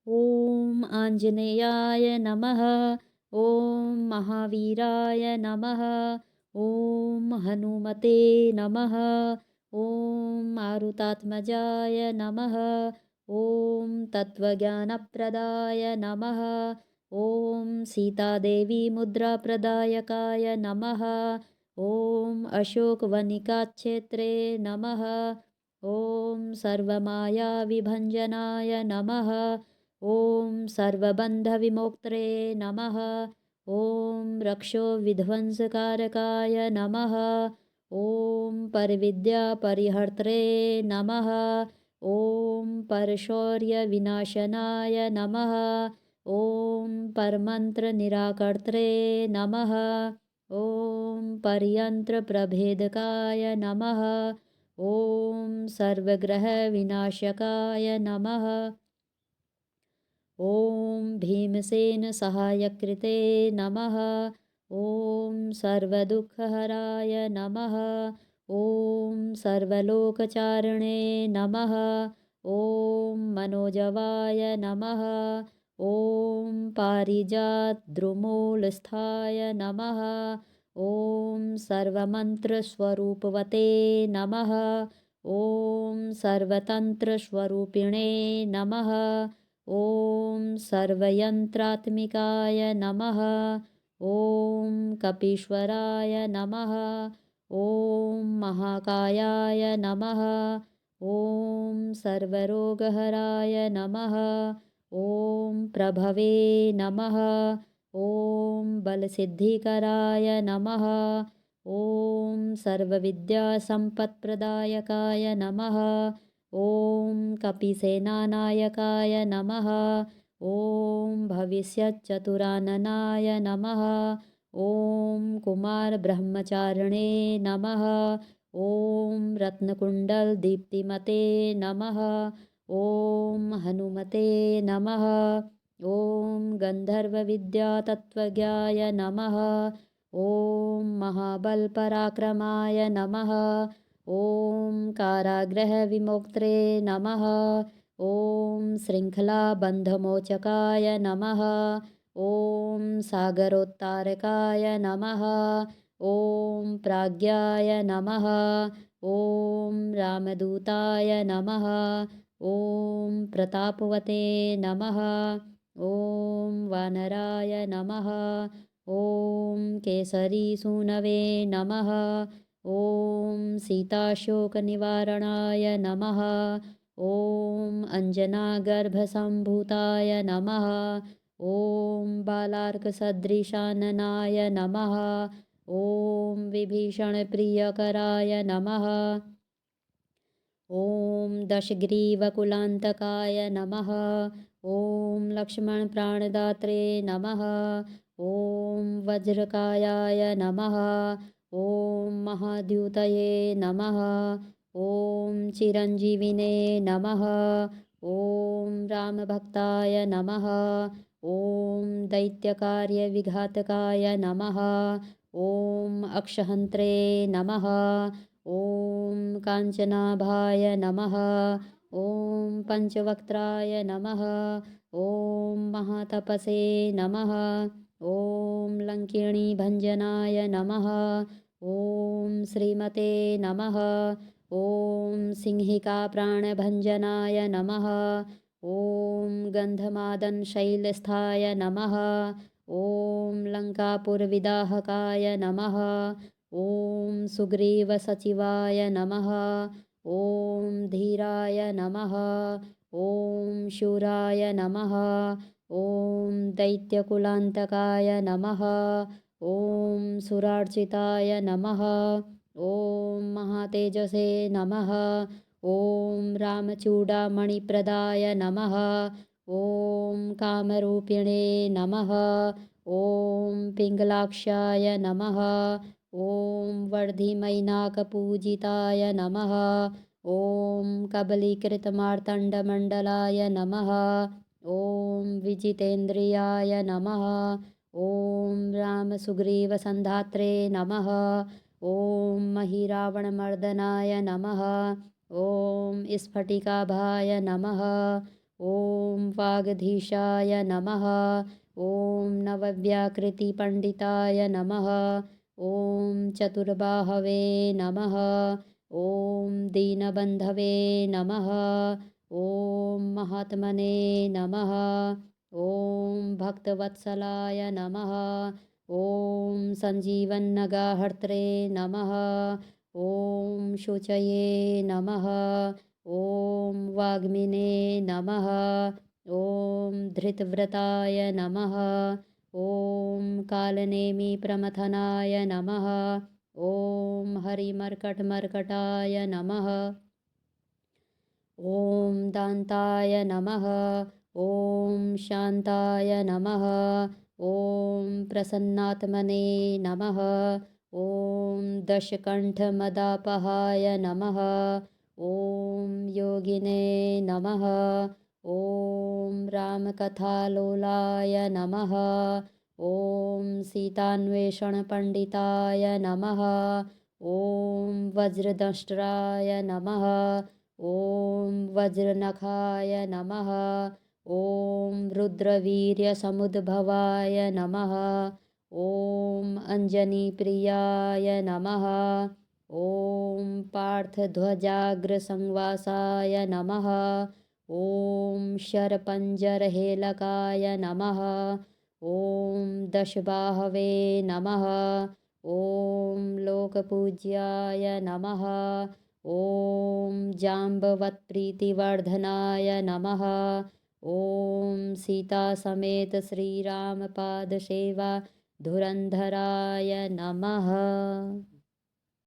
ॐ आञ्जनेयाय नमः। ॐ महावीराय नमः। ॐ हनुमते नमः। ॐ मारुतात्मजाय नमः। ॐ तत्त्वज्ञानप्रदाय नमः। ॐ सीतादेवी मुद्राप्रदायकाय नमः। ॐ अशोकवनिकाक्षेत्रे नमः। ॐ सर्वमायाविभञ्जनाय नमः। ॐ सर्वबन्धविमोक्त्रे नमः। ॐ रक्षोविध्वंसकारकाय नमः। ॐ परविद्यापरिहर्त्रे नमः। ॐ परशौर्यविनाशनाय नमः। ॐ परमन्त्रनिराकर्त्रे नमः। ॐ परयन्त्रप्रभेदकाय नमः। ॐ सर्वग्रहविनाशकाय नमः। ॐ भीमसेनसहायकृते नमः। ॐ सर्वदुःखहराय नमः। ॐ सर्वलोकचारिणे नमः। ॐ मनोजवाय नमः। ॐ पारिजातद्रुमूलस्थाय नमः। ॐ सर्वमन्त्रस्वरूपवते नमः। ॐ सर्वतन्त्रस्वरूपिणे नमः। ॐ सर्वयन्त्रात्मिकाय नमः। ॐ कपीश्वराय नमः। ॐ महाकायाय नमः। ॐ सर्वरोगहराय नमः। ॐ प्रभवे नमः। ॐ बलसिद्धिकराय नमः। ॐ सर्वविद्यासम्पत्प्रदायकाय नमः। ॐ कपिसेनानायकाय नमः। ॐ भविष्यच्चतुराननाय नमः। ॐ कुमारब्रह्मचारिणे नमः। ॐ रत्नकुण्डलदीप्तिमते नमः। ॐ हनुमते नमः। ॐ गन्धर्वविद्यातत्त्वज्ञाय नमः। ॐ महाबलपराक्रमाय नमः। ॐ कारागृहविमोक्त्रे नमः। ॐ शृङ्खलाबन्धमोचकाय नमः। ॐ सागरोत्तारकाय नमः। ॐ प्राज्ञाय नमः। ॐ रामदूताय नमः। ॐ प्रतापवते नमः। ॐ वानराय नमः। ॐ केसरीसूनवे नमः। ॐ सीताशोकनिवारणाय नमः। ॐ अञ्जनागर्भसम्भूताय नमः। ॐ बालार्कसदृशाननाय नमः। ॐ विभीषणप्रियकराय नमः। ॐ दशग्रीवकुलान्तकाय नमः। ॐ लक्ष्मणप्राणदात्रे नमः। ॐ वज्रकायाय नमः। ॐ महाद्युतये नमः। ॐ चिरञ्जीविने नमः। ॐ रामभक्ताय नमः। ॐ दैत्यकार्यविघातकाय नमः। ॐ अक्षहन्त्रे नमः। ॐ काञ्चनाभाय नमः। ॐ पञ्चवक्त्राय नमः। ॐ महातपसे नमः। ॐ लङ्किणीभञ्जनाय नमः। ॐ श्रीमते नमः। ॐ सिंहिकाप्राणभञ्जनाय नमः। ॐ गन्धमादनशैलस्थाय नमः। ॐ लङ्कापुरविदाहकाय नमः। ॐ सुग्रीवसचिवाय नमः। ॐ धीराय नमः। ॐ शूराय नमः। ॐ दैत्यकुलान्तकाय नमः। ॐ सुरार्चिताय नमः। ॐ महातेजसे नमः। ॐ रामचूडामणिप्रदाय नमः। ॐ कामरूपिणे नमः। ॐ पिङ्गलाक्षाय नमः। ॐ वर्धिमैनाकपूजिताय नमः। ॐ कबलीकृतमार्तण्डमण्डलाय नमः। ॐ विजितेन्द्रियाय नमः। ॐ रामसुग्रीवसन्धात्रे नमः। ॐ महीरावणमर्दनाय नमः। ॐ स्फटिकाभाय नमः। ॐ वागधीशाय नमः। ॐ नवव्याकृतिपण्डिताय नमः। ॐ चतुर्बाहवे नमः। ॐ दीनबन्धवे नमः। ॐ महात्मने नमः। ॐ भक्तवत्सलाय नमः। ॐ सञ्जीवन्नगाहर्त्रे नमः। ॐ शुचये नमः। ॐ वाग्मिने नमः। ॐ धृतव्रताय नमः। ॐ कालनेमिप्रमथनाय नमः। ॐ हरिमर्कटमर्कटाय नमः। ॐ दान्ताय नमः। ॐ शान्ताय नमः। ॐ प्रसन्नात्मने नमः। ॐ दशकण्ठमदापहाय नमः। ॐ योगिने नमः। ॐ रामकथालोलाय नमः। ॐ सीतान्वेषणपण्डिताय नमः। ॐ वज्रदंष्ट्राय नमः। ॐ वज्रनखाय नमः। ॐ रुद्रवीर्यसमुद्भवाय नमः। ॐ अञ्जनीप्रियाय नमः। ॐ पार्थध्वजाग्रसंवासाय नमः। ॐ शरपञ्जरहेलकाय नमः। ॐ दशबाहवे नमः। ॐ लोकपूज्याय नमः। ॐ जाम्बवत्प्रीतिवर्धनाय नमः। ॐ सीतासमेत श्रीरामपादसेवा धुरन्धराय नमः।